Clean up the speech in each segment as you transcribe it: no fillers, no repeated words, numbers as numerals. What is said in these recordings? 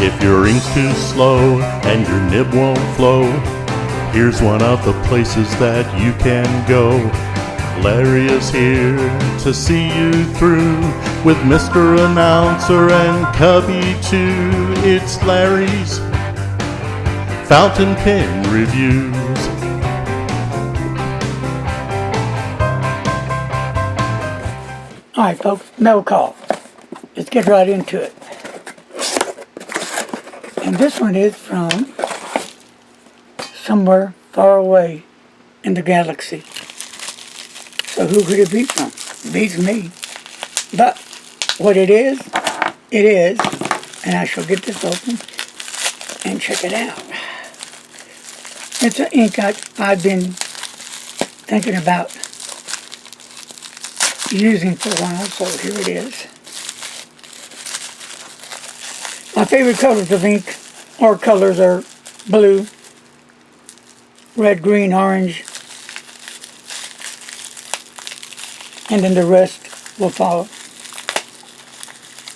If your ink's too slow and your nib won't flow, here's one of the places that you can go. Larry is here to see you through with Mr. Announcer and Cubby too. It's Larry's Fountain Pen Reviews. Alright folks, mail call. Let's get right into it. And this one is from somewhere far away in the galaxy. So who could it be from? It beats me. But what it is, and I shall get this open and check it out. It's an ink I've been thinking about using for a while, so here it is. My favorite colors of ink or colors are blue, red, green, orange, and then the rest will follow.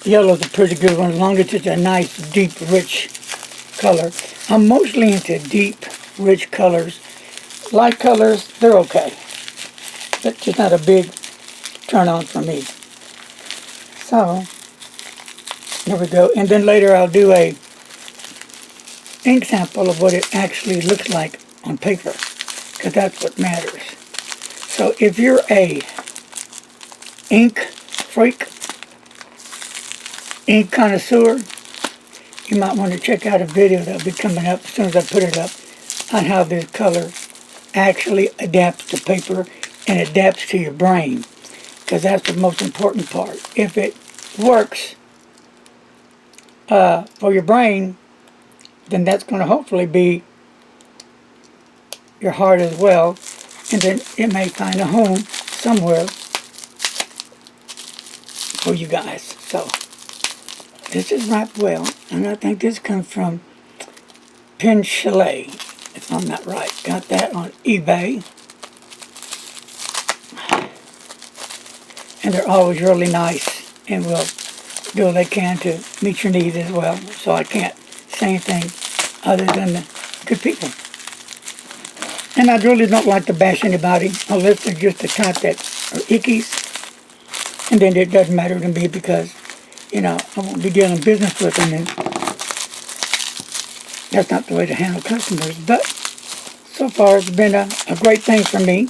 Yellow's a pretty good one as long as it's a nice, deep, rich color. I'm mostly into deep, rich colors. Light colors, they're okay. But just not a big turn on for me. So, there we go. And then later I'll do a ink sample of what it actually looks like on paper, because that's what matters. So if you're a ink freak, ink connoisseur, you might want to check out a video that'll be coming up as soon as I put it up on how this color actually adapts to paper and adapts to your brain, because that's the most important part. If it works for your brain, then that's going to hopefully be your heart as well, and then it may find a home somewhere for you guys. So this is wrapped well, and I think this comes from Pen Chalet, if I'm not right. Got that on eBay, and they're always really nice and will do what they can to meet your needs as well. So I can't say anything other than good people. And I really don't like to bash anybody unless they're just the type that are ickies. And then it doesn't matter to me because, you know, I won't be dealing business with them, and that's not the way to handle customers. But so far it's been a great thing for me.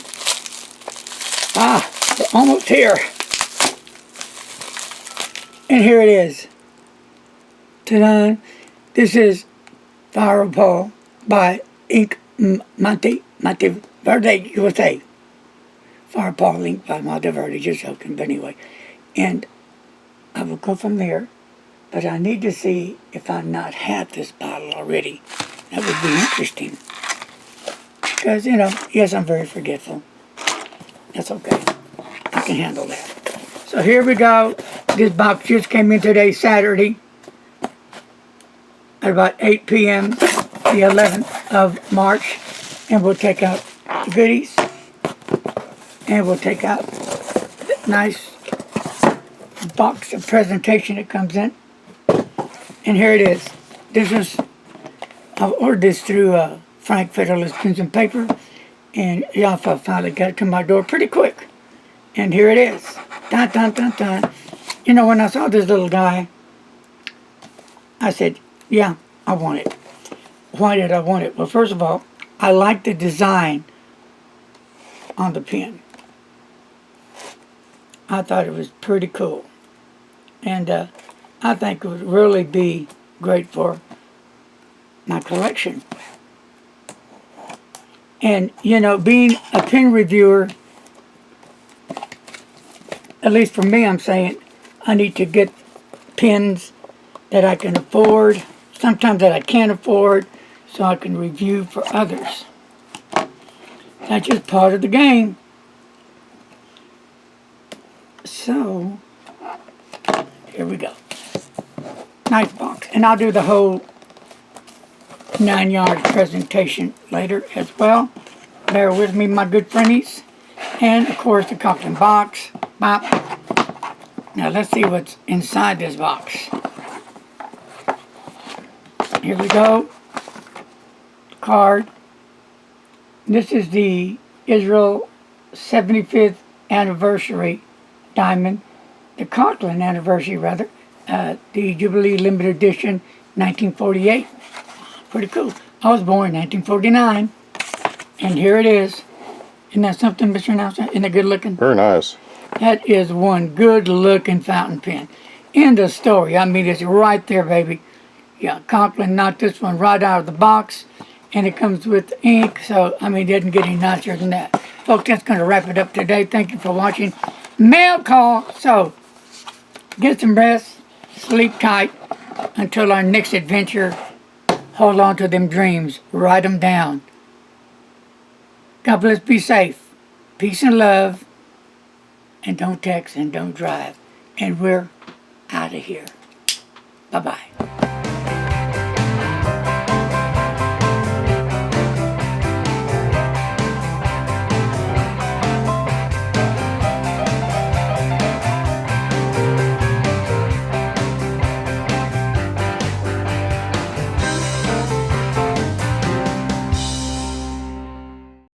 We're almost here. And here it is. Ta-da! This is Fireball by Ink Monteverde, USA. Fireball Ink by Monteverde, just joking, but anyway. And I will go from there, but I need to see if I not have this bottle already. That would be interesting. Because, you know, yes, I'm very forgetful. That's okay. I can handle that. So here we go. This box just came in today, Saturday, at about 8 p.m., the 11th of March. And we'll take out the goodies. And we'll take out the nice box of presentation that comes in. And here it is. I've ordered this through Frank Federalist Pens and Paper. And Jaffa finally got it to my door pretty quick. And here it is. Dun, dun, dun, dun. You know, when I saw this little guy, I said, yeah, I want it. Why did I want it? Well, first of all, I like the design on the pen. I thought it was pretty cool. And I think it would really be great for my collection. And, you know, being a pen reviewer, at least for me, I'm saying, I need to get pens that I can afford, sometimes that I can't afford, so I can review for others. That's just part of the game. So, here we go. Nice box. And I'll do the whole 9 yards presentation later as well. Bear with me, my good friendies. And, of course, the cotton box. Bop. Now, let's see what's inside this box. Here we go. Card. This is the Israel 75th anniversary diamond. The Conklin anniversary, rather. The Jubilee Limited Edition, 1948. Pretty cool. I was born in 1949. And here it is. Isn't that something, Mr. Announcer? Isn't it good looking? Very nice. That is one good looking fountain pen. End of story. I mean, it's right there, baby. Yeah, Conklin knocked this one right out of the box. And it comes with ink. So, I mean, it doesn't get any nicer than that. Folks, that's going to wrap it up today. Thank you for watching. Mail call. So, get some rest. Sleep tight. Until our next adventure. Hold on to them dreams. Write them down. God bless, be safe. Peace and love. And don't text and don't drive. And we're out of here. Bye-bye.